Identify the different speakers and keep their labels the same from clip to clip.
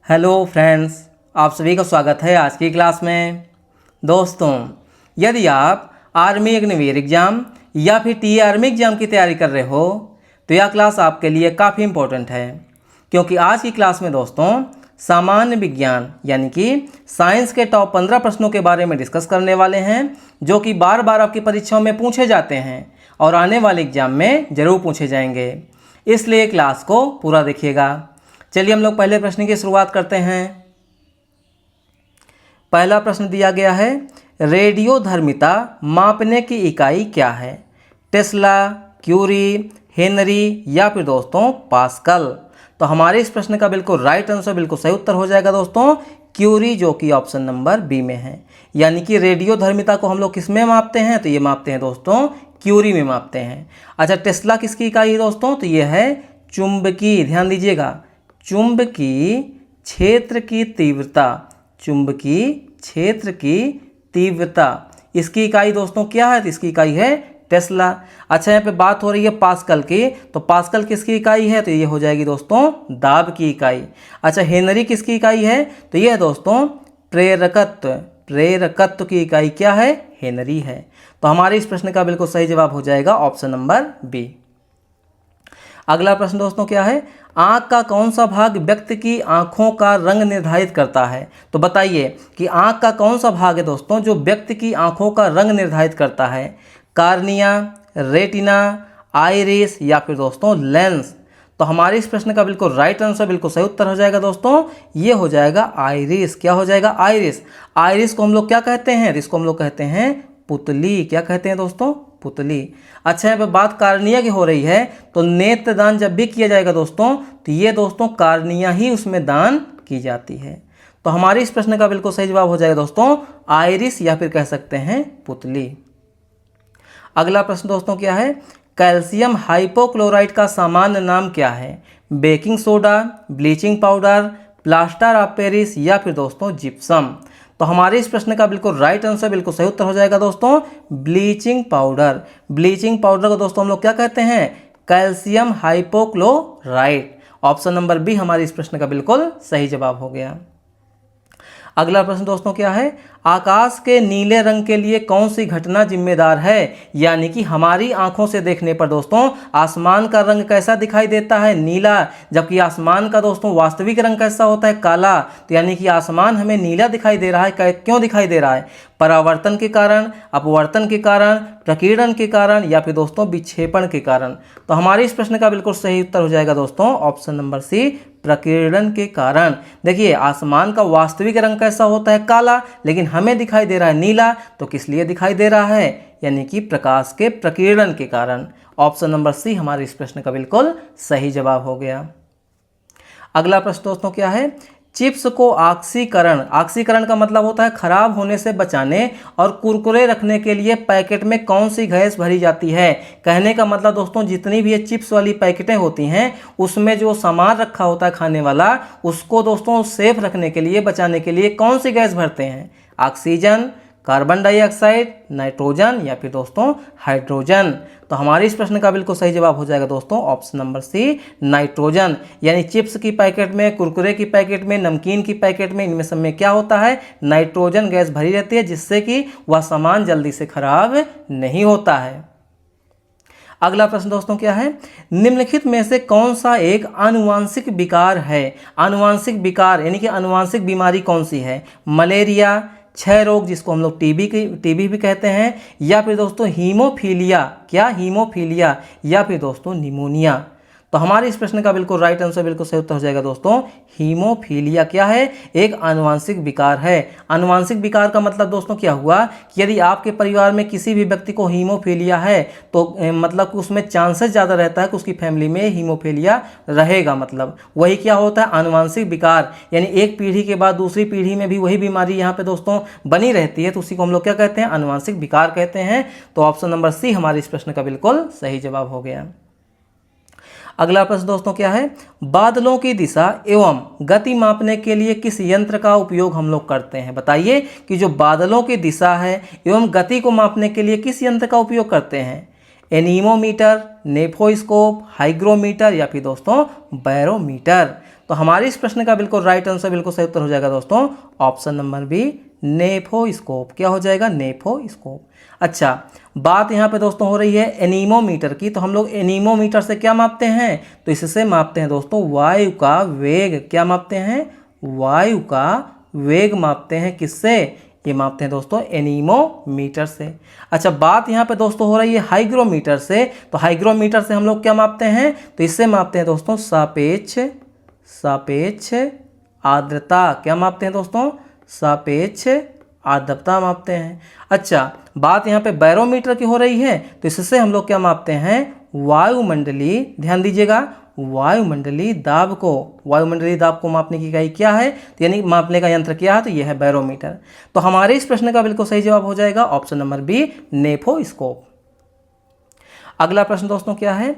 Speaker 1: Hello friends, आप सभी का स्वागत है आज की क्लास में। दोस्तों, यदि आप आर्मी अग्निवीर एग्ज़ाम या फिर टी आर्मी एग्ज़ाम की तैयारी कर रहे हो तो यह क्लास आपके लिए काफ़ी इम्पोर्टेंट है, क्योंकि आज की क्लास में दोस्तों सामान्य विज्ञान यानी कि साइंस के टॉप 15 प्रश्नों के बारे में डिस्कस करने वाले हैं, जो कि बार बार आपकी परीक्षाओं में पूछे जाते हैं और आने वाले एग्ज़ाम में ज़रूर पूछे जाएंगे। इसलिए क्लास को पूरा देखिएगा। चलिए हम लोग पहले प्रश्न की शुरुआत करते हैं। पहला प्रश्न दिया गया है, रेडियोधर्मिता मापने की इकाई क्या है? टेस्ला, क्यूरी, हेनरी या फिर दोस्तों पास्कल। तो हमारे इस प्रश्न का बिल्कुल राइट आंसर, बिल्कुल सही उत्तर हो जाएगा दोस्तों क्यूरी, जो कि ऑप्शन नंबर बी में है। यानी कि रेडियोधर्मिता को हम लोग किस में मापते हैं? तो ये मापते हैं दोस्तों क्यूरी में मापते हैं। अच्छा, टेस्ला किसकी इकाई है दोस्तों? तो ये है चुंबकीय, ध्यान दीजिएगा, चुंबकीय क्षेत्र की तीव्रता, चुंबकीय क्षेत्र की तीव्रता, इसकी इकाई दोस्तों क्या है? तो इसकी इकाई है टेस्ला। अच्छा, यहाँ पे बात हो रही है पास्कल की, तो पास्कल किसकी इकाई है? तो ये हो जाएगी दोस्तों दाब की इकाई। अच्छा, हेनरी किसकी इकाई है? तो ये है दोस्तों प्रेरकत्व, प्रेरकत्व की इकाई क्या है? हेनरी है। तो हमारे इस प्रश्न का बिल्कुल सही जवाब हो जाएगा ऑप्शन नंबर बी। अगला प्रश्न दोस्तों क्या है, आँख का कौन सा भाग व्यक्ति की आँखों का रंग निर्धारित करता है? तो बताइए कि आँख का कौन सा भाग है दोस्तों जो व्यक्ति की आँखों का रंग निर्धारित करता है? कार्निया, रेटिना, आइरिस या फिर दोस्तों लेंस। तो हमारे इस प्रश्न का बिल्कुल राइट आंसर, बिल्कुल सही उत्तर हो जाएगा दोस्तों, ये हो जाएगा आइरिस। क्या हो जाएगा? आइरिस। आइरिस को हम लोग क्या कहते हैं? इसको हम लोग कहते हैं पुतली। क्या कहते हैं दोस्तों? पुतली। अच्छा, यहाँ पे बात कार्निया की हो रही है, तो नेत्रदान जब भी किया जाएगा दोस्तों तो ये दोस्तों कार्निया ही उसमें दान की जाती है। तो हमारे इस प्रश्न का बिल्कुल सही जवाब हो जाएगा दोस्तों आइरिस या फिर कह सकते हैं पुतली। अगला प्रश्न दोस्तों क्या है, कैल्शियम हाइपोक्लोराइड का सामान्य नाम क्या है? Baking soda, bleaching powder, plaster of Paris या फिर दोस्तों जिप्सम। तो हमारे इस प्रश्न का बिल्कुल राइट आंसर, बिल्कुल सही उत्तर हो जाएगा दोस्तों ब्लीचिंग पाउडर। ब्लीचिंग पाउडर को दोस्तों हम लोग क्या कहते हैं? Calcium hypochloride. Option number B हमारे इस प्रश्न का बिल्कुल सही जवाब हो गया। अगला प्रश्न दोस्तों क्या है, आकाश के नीले रंग के लिए कौन सी घटना जिम्मेदार है? यानी कि हमारी आंखों से देखने पर दोस्तों आसमान का रंग कैसा दिखाई देता है? नीला, जबकि आसमान का दोस्तों वास्तविक रंग कैसा होता है? काला। तो यानी कि आसमान हमें नीला दिखाई दे रहा है, क्यों दिखाई दे रहा है? परावर्तन के कारण, अपवर्तन के कारण, प्रकीर्णन के कारण या फिर दोस्तों विक्षेपण के कारण। तो हमारे इस प्रश्न का बिल्कुल सही उत्तर हो जाएगा दोस्तों ऑप्शन नंबर सी, प्रकीर्णन के कारण। देखिए, आसमान का वास्तविक रंग कैसा होता है? काला, लेकिन हमें दिखाई दे रहा है नीला। तो किस लिए दिखाई दे रहा है? यानी कि प्रकाश के प्रकीर्णन के कारण। ऑप्शन नंबर सी हमारे इस प्रश्न का बिल्कुल सही जवाब हो गया। अगला प्रश्न दोस्तों क्या है, चिप्स को ऑक्सीकरण, ऑक्सीकरण का मतलब होता है खराब होने से बचाने और कुरकुरे रखने के लिए पैकेट में कौन सी गैस भरी जाती है? कहने का मतलब दोस्तों जितनी भी ये चिप्स वाली पैकेटें होती हैं उसमें जो सामान रखा होता है खाने वाला, उसको दोस्तों सेफ रखने के लिए, बचाने के लिए कौन सी गैस भरते हैं? ऑक्सीजन, कार्बन डाइऑक्साइड, नाइट्रोजन या फिर दोस्तों हाइड्रोजन। तो हमारे इस प्रश्न का बिल्कुल सही जवाब हो जाएगा दोस्तों ऑप्शन नंबर सी, नाइट्रोजन। यानी चिप्स की पैकेट में, कुरकुरे की पैकेट में, नमकीन की पैकेट में, इनमें सब में क्या होता है? नाइट्रोजन गैस भरी रहती है, जिससे कि वह सामान जल्दी से खराब नहीं होता है। अगला प्रश्न दोस्तों क्या है, निम्नलिखित में से कौन सा एक आनुवांशिक विकार है? आनुवांशिक विकार यानी कि आनुवांशिक बीमारी कौन सी है? मलेरिया, क्षय रोग जिसको हम लोग टीबी भी कहते हैं, या फिर दोस्तों हीमोफीलिया, क्या? हीमोफीलिया या फिर दोस्तों निमोनिया। तो हमारे इस प्रश्न का बिल्कुल राइट आंसर, बिल्कुल सही उत्तर हो जाएगा दोस्तों हीमोफीलिया। क्या है? एक आनुवांशिक विकार है। आनुवांशिक विकार का मतलब दोस्तों क्या हुआ कि यदि आपके परिवार में किसी भी व्यक्ति को हीमोफीलिया है तो मतलब कि उसमें चांसेस ज़्यादा रहता है कि उसकी फैमिली में हीमोफीलिया रहेगा। मतलब वही क्या होता है? आनुवांशिक विकार। यानी एक पीढ़ी के बाद दूसरी पीढ़ी में भी वही बीमारी यहाँ पे दोस्तों बनी रहती है, तो उसी को हम लोग क्या कहते हैं? आनुवांशिक विकार कहते हैं। तो ऑप्शन नंबर सी हमारे इस प्रश्न का बिल्कुल सही जवाब हो गया। अगला प्रश्न दोस्तों क्या है, बादलों की दिशा एवं गति मापने के लिए किस यंत्र का उपयोग हम लोग करते हैं? बताइए कि जो बादलों की दिशा है एवं गति को मापने के लिए किस यंत्र का उपयोग करते हैं? एनीमोमीटर, नेफोस्कोप, हाइग्रोमीटर या फिर दोस्तों बैरोमीटर। तो हमारे इस प्रश्न का बिल्कुल राइट आंसर, बिल्कुल सही उत्तर हो जाएगा दोस्तों ऑप्शन नंबर बी, नेफोस्कोप। क्या हो जाएगा? नेफोस्कोप। अच्छा, बात यहाँ पे दोस्तों हो रही है एनीमोमीटर की। तो हम लोग एनीमोमीटर से क्या मापते हैं? तो इससे मापते हैं दोस्तों वायु का वेग। क्या मापते हैं? वायु का वेग मापते हैं। किससे? ये मापते हैं दोस्तों एनीमोमीटर से। अच्छा, बात यहाँ पे दोस्तों हो रही है हाइग्रोमीटर से। तो हाइग्रोमीटर से हम लोग क्या मापते हैं? तो इससे मापते हैं दोस्तों सापेक्ष आर्द्रता। क्या मापते हैं दोस्तों? सापेक्ष आर्द्रता मापते हैं। अच्छा, बात यहाँ पे बैरोमीटर की हो रही है। तो इससे हम लोग क्या मापते हैं? वायुमंडलीय, ध्यान दीजिएगा, वायुमंडलीय दाब को मापने की इकाई क्या है? तो यानी मापने का यंत्र क्या है? तो यह है बैरोमीटर। तो हमारे इस प्रश्न का बिल्कुल सही जवाब हो जाएगा ऑप्शन नंबर बी, नेफोस्कोप। अगला प्रश्न दोस्तों क्या है?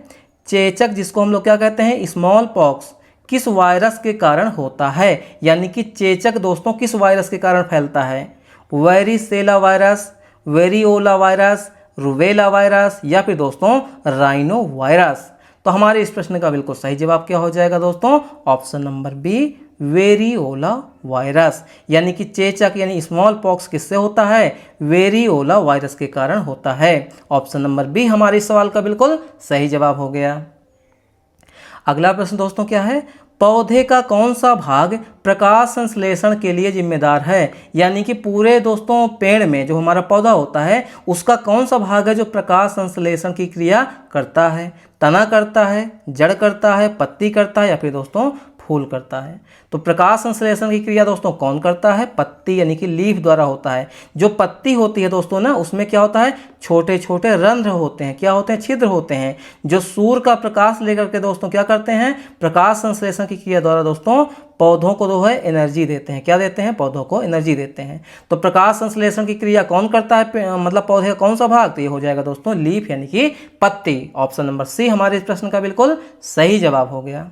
Speaker 1: चेचक, जिसको हम लोग क्या कहते हैं? स्मॉल पॉक्स, किस वायरस के कारण होता है? यानी कि चेचक दोस्तों किस वायरस के कारण फैलता है? Varicella virus, variola virus, rubella virus या फिर दोस्तों राइनो वायरस। तो हमारे इस प्रश्न का बिल्कुल सही जवाब क्या हो जाएगा दोस्तों? Option number B, variola virus. यानी कि चेचक यानी स्मॉल पॉक्स किससे होता है? वेरियोला वायरस के कारण होता है। ऑप्शन नंबर बी हमारे इस सवाल का बिल्कुल सही जवाब हो गया। अगला प्रश्न दोस्तों क्या है? पौधे का कौन सा भाग प्रकाश संश्लेषण के लिए जिम्मेदार है? यानी कि पूरे दोस्तों पेड़ में जो हमारा पौधा होता है उसका कौन सा भाग है जो प्रकाश संश्लेषण की क्रिया करता है? तना करता है, जड़ करता है, पत्ती करता है या फिर दोस्तों फूल करता है? तो प्रकाश संश्लेषण की क्रिया दोस्तों कौन करता है? पत्ती यानी कि लीफ द्वारा होता है। जो पत्ती होती है दोस्तों ना, उसमें क्या होता है? छोटे छोटे रंध्र होते हैं। क्या होते हैं? छिद्र होते हैं, जो सूर्य का प्रकाश लेकर के दोस्तों क्या करते हैं? प्रकाश संश्लेषण की क्रिया द्वारा दोस्तों पौधों को जो है एनर्जी देते हैं। क्या देते हैं? पौधों को एनर्जी देते हैं। तो प्रकाश संश्लेषण की क्रिया कौन करता है? मतलब पौधे का कौन सा भाग? तो ये हो जाएगा दोस्तों लीफ यानी कि पत्ती। ऑप्शन नंबर सी हमारे इस प्रश्न का बिल्कुल सही जवाब हो गया।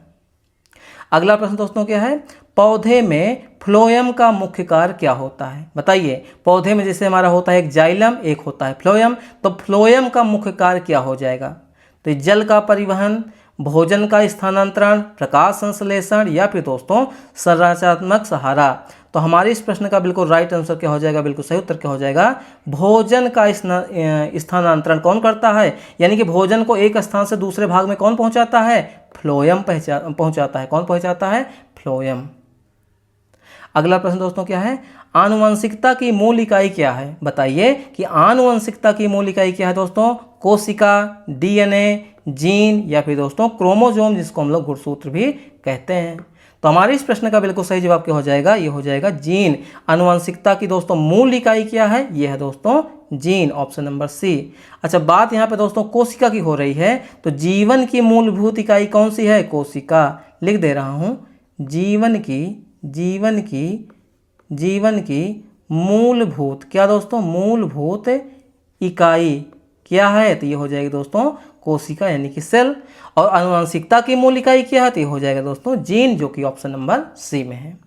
Speaker 1: अगला प्रश्न दोस्तों क्या है? पौधे में फ्लोएम का मुख्य कार्य क्या होता है? बताइए। पौधे में जैसे हमारा होता है एक जाइलम, एक होता है फ्लोएम। तो फ्लोएम का मुख्य कार्य क्या हो जाएगा? तो जल का परिवहन, भोजन का स्थानांतरण, प्रकाश संश्लेषण या फिर दोस्तों संरचनात्मक सहारा। तो हमारे इस प्रश्न का बिल्कुल राइट आंसर क्या हो जाएगा? बिल्कुल सही उत्तर क्या हो जाएगा? भोजन का स्थानांतरण कौन करता है? यानी कि भोजन को एक स्थान से दूसरे भाग में कौन पहुंचाता है? फ्लोएम पहुंचाता है। कौन पहुंचाता है? फ्लोएम। अगला प्रश्न दोस्तों क्या है? आनुवंशिकता की मूल इकाई क्या है? बताइए कि आनुवंशिकता की मूल इकाई क्या है दोस्तों? कोशिका, डीएनए, जीन या फिर दोस्तों क्रोमोसोम, जिसको हम लोग गुणसूत्र भी कहते हैं। तो हमारे इस प्रश्न का बिल्कुल सही जवाब क्या हो जाएगा? ये हो जाएगा जीन। आनुवंशिकता की दोस्तों मूल इकाई क्या है? ये है दोस्तों जीन। Option number C. अच्छा, बात यहाँ पे दोस्तों कोशिका की हो रही है। तो जीवन की मूलभूत इकाई कौन सी है? कोशिका। लिख दे रहा हूँ, जीवन की मूलभूत, क्या दोस्तों? मूलभूत इकाई क्या है? तो ये हो जाएगी दोस्तों कोशिका यानी कि सेल। और आनुवंशिकता की मूल इकाई क्या है? तो ये हो जाएगा दोस्तों जीन, जो कि ऑप्शन नंबर सी में है।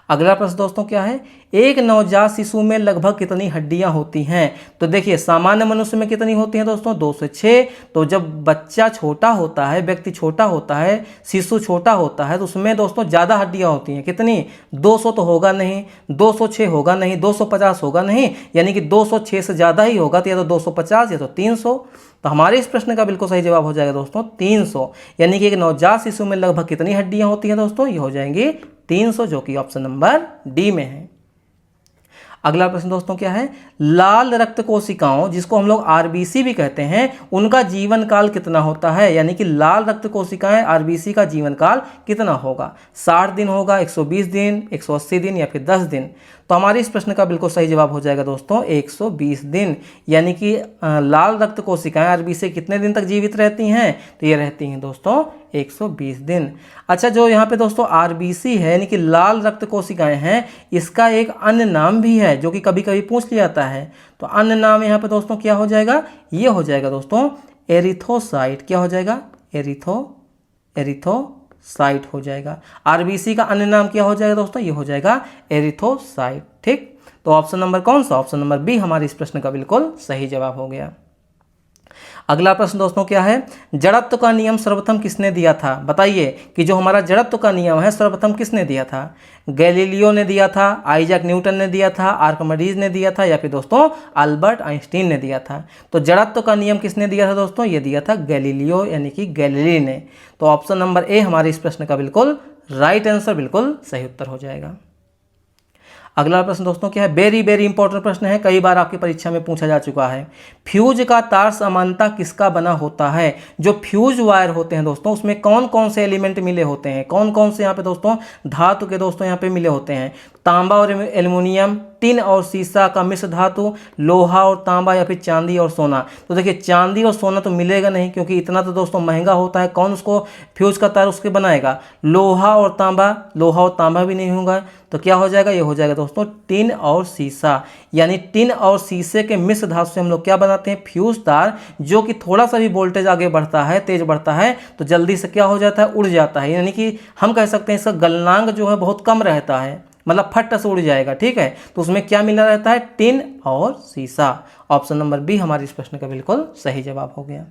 Speaker 1: अगला प्रश्न दोस्तों क्या है? एक नवजात शिशु में लगभग कितनी हड्डियां होती हैं? तो देखिए, सामान्य मनुष्य में कितनी होती हैं दोस्तों? 2 से 6। तो जब बच्चा छोटा होता है, व्यक्ति छोटा होता है, शिशु छोटा होता है, तो उसमें दोस्तों ज़्यादा हड्डियां होती हैं। कितनी? 200 तो होगा नहीं, 206 होगा नहीं, 250 होगा नहीं, यानी कि 206 से ज़्यादा ही होगा। तो या तो 250 या तो 300। तो हमारे इस प्रश्न का बिल्कुल सही जवाब हो जाएगा दोस्तों 300। यानी कि एक नवजात शिशु में लगभग कितनी हड्डियां होती हैं दोस्तों? ये हो जाएंगी 300, जो कि ऑप्शन नंबर डी में है। अगला प्रश्न दोस्तों क्या है? लाल रक्त कोशिकाओं, जिसको हम लोग आरबीसी भी कहते हैं, उनका जीवन काल कितना होता है? यानी कि लाल रक्त कोशिकाएं आरबीसी का जीवन काल कितना होगा? 60 दिन होगा, 120 दिन, 180 दिन या फिर 10 दिन? तो हमारे इस प्रश्न का बिल्कुल सही जवाब हो जाएगा दोस्तों 120 दिन। यानी कि लाल रक्त कोशिकाएं आरबीसी कितने दिन तक जीवित रहती हैं? तो ये रहती हैं दोस्तों 120 दिन। अच्छा, जो यहाँ पे दोस्तों आरबीसी है यानी कि लाल रक्त कोशिकाएं हैं, इसका एक अन्य नाम भी है जो कि कभी कभी पूछ लिया जाता है। तो अन्य नाम यहाँ पे दोस्तों क्या हो जाएगा? ये हो जाएगा दोस्तों एरिथोसाइट। क्या हो जाएगा? एरिथोसाइट हो जाएगा। आरबीसी का अन्य नाम क्या हो जाएगा दोस्तों? ये हो जाएगा एरिथोसाइट। ठीक, तो ऑप्शन नंबर कौन सा? ऑप्शन नंबर बी हमारे इस प्रश्न का बिल्कुल सही जवाब हो गया। अगला प्रश्न दोस्तों क्या है, जड़त्व का नियम सर्वप्रथम किसने दिया था? बताइए कि जो हमारा जड़त्व का नियम है सर्वप्रथम किसने दिया था? गैलीलियो ने दिया था, आइजैक न्यूटन ने दिया था, आर्किमिडीज ने दिया था, या फिर दोस्तों अल्बर्ट आइंस्टीन ने दिया था? तो जड़त्व का नियम किसने दिया था दोस्तों? ये दिया था गैलीलियो यानी कि गैलीली ने। तो ऑप्शन नंबर ए हमारे इस प्रश्न का बिल्कुल राइट आंसर, बिल्कुल सही उत्तर हो जाएगा। अगला प्रश्न दोस्तों क्या है, वेरी वेरी इंपॉर्टेंट प्रश्न है, कई बार आपकी परीक्षा में पूछा जा चुका है। फ्यूज का तार समानता किसका बना होता है? जो फ्यूज वायर होते हैं दोस्तों उसमें कौन कौन से एलिमेंट मिले होते हैं, कौन कौन से यहाँ पे दोस्तों धातु के दोस्तों यहाँ पे मिले होते हैं? तांबा और एल्युमिनियम, टिन और सीसा का मिश्र धातु, लोहा और तांबा, या फिर चांदी और सोना। तो देखिए चांदी और सोना तो मिलेगा नहीं क्योंकि इतना तो दोस्तों महंगा होता है, कौन उसको फ्यूज का तार उसके बनाएगा? लोहा और तांबा भी नहीं होगा। तो क्या हो जाएगा? ये हो जाएगा दोस्तों टिन और सीसा, यानी टिन और शीशे के मिश्र धातु से हम लोग क्या बनाते हैं? फ्यूज तार, जो कि थोड़ा सा भी वोल्टेज आगे बढ़ता है, तेज बढ़ता है तो जल्दी से क्या हो जाता है? उड़ जाता है, यानी कि हम कह सकते हैं इसका गलनांक जो है बहुत कम रहता है, मतलब फट से उड़ जाएगा। ठीक है, तो उसमें क्या मिला रहता है? टिन और सीसा। ऑप्शन नंबर बी हमारे इस प्रश्न का बिल्कुल सही जवाब हो गया।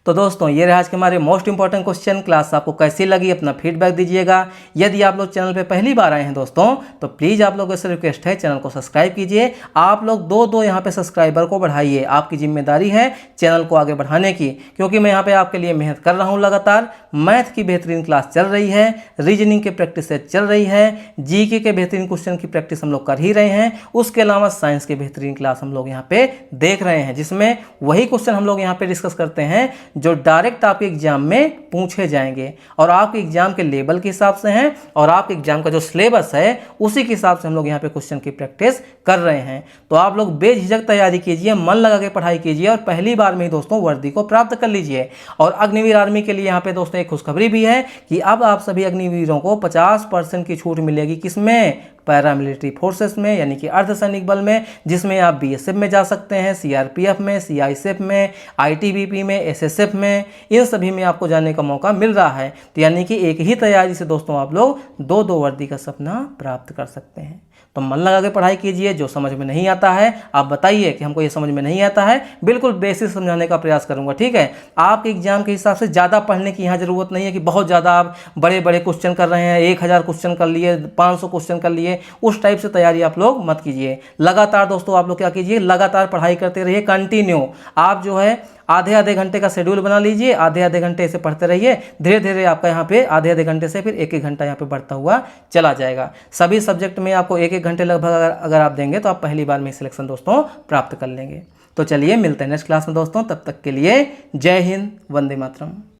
Speaker 1: तो दोस्तों ये रहा आज के हमारे मोस्ट इंपॉर्टेंट क्वेश्चन। क्लास आपको कैसी लगी अपना फीडबैक दीजिएगा। यदि आप लोग चैनल पे पहली बार आए हैं दोस्तों तो प्लीज़ आप लोगों से रिक्वेस्ट है चैनल को सब्सक्राइब कीजिए। आप लोग दो यहाँ पे सब्सक्राइबर को बढ़ाइए, आपकी जिम्मेदारी है चैनल को आगे बढ़ाने की, क्योंकि मैं यहाँ पे आपके लिए मेहनत कर रहा हूँ लगातार। मैथ की बेहतरीन क्लास चल रही है, रीजनिंग की प्रैक्टिस चल रही है, जीके के बेहतरीन क्वेश्चन की प्रैक्टिस हम लोग कर ही रहे हैं, उसके अलावा साइंस के बेहतरीन क्लास हम लोग यहाँ पे देख रहे हैं, जिसमें वही क्वेश्चन हम लोग यहाँ पे डिस्कस करते हैं जो डायरेक्ट आपके एग्जाम में पूछे जाएंगे और आपके एग्जाम के लेवल के हिसाब से हैं और आपके एग्जाम का जो सिलेबस है उसी के हिसाब से हम लोग यहाँ पे क्वेश्चन की प्रैक्टिस कर रहे हैं। तो आप लोग बेझिझक तैयारी कीजिए, मन लगा के पढ़ाई कीजिए और पहली बार में ही दोस्तों वर्दी को प्राप्त कर लीजिए। और अग्निवीर आर्मी के लिए यहाँ पे दोस्तों एक खुशखबरी भी है कि अब आप सभी अग्निवीरों को 50% की छूट मिलेगी। किसमें? पैरामिलिट्री फोर्सेस में, यानी कि अर्धसैनिक बल में, जिसमें आप बीएसएफ में जा सकते हैं, सीआरपीएफ में, सीआईएसएफ में, आईटीबीपी में, एसएसएफ में, इन सभी में आपको जाने का मौका मिल रहा है। तो यानी कि एक ही तैयारी से दोस्तों आप लोग दो वर्दी का सपना प्राप्त कर सकते हैं। तो मन लगा के पढ़ाई कीजिए। जो समझ में नहीं आता है आप बताइए कि हमको ये समझ में नहीं आता है, बिल्कुल बेसिक समझाने का प्रयास करूंगा। ठीक है, आपके एग्जाम के हिसाब से ज़्यादा पढ़ने की यहाँ ज़रूरत नहीं है कि बहुत ज़्यादा आप बड़े बड़े क्वेश्चन कर रहे हैं, 1000 क्वेश्चन कर लिए, 500 क्वेश्चन कर लिए, उस टाइप से तैयारी आप लोग मत कीजिए। लगातार दोस्तों आप लोग क्या कीजिए, लगातार पढ़ाई करते रहिए, कंटिन्यू। आप जो है आधे घंटे का शेड्यूल बना लीजिए, आधे घंटे से पढ़ते रहिए। धीरे धीरे आपका यहाँ पे आधे घंटे से फिर 1 घंटा यहाँ पे बढ़ता हुआ चला जाएगा। सभी सब्जेक्ट में आपको 1 घंटे लगभग अगर आप देंगे तो आप पहली बार में सिलेक्शन दोस्तों प्राप्त कर लेंगे। तो चलिए मिलते हैं नेक्स्ट क्लास में दोस्तों, तब तक के लिए जय हिंद, वंदे मातरम।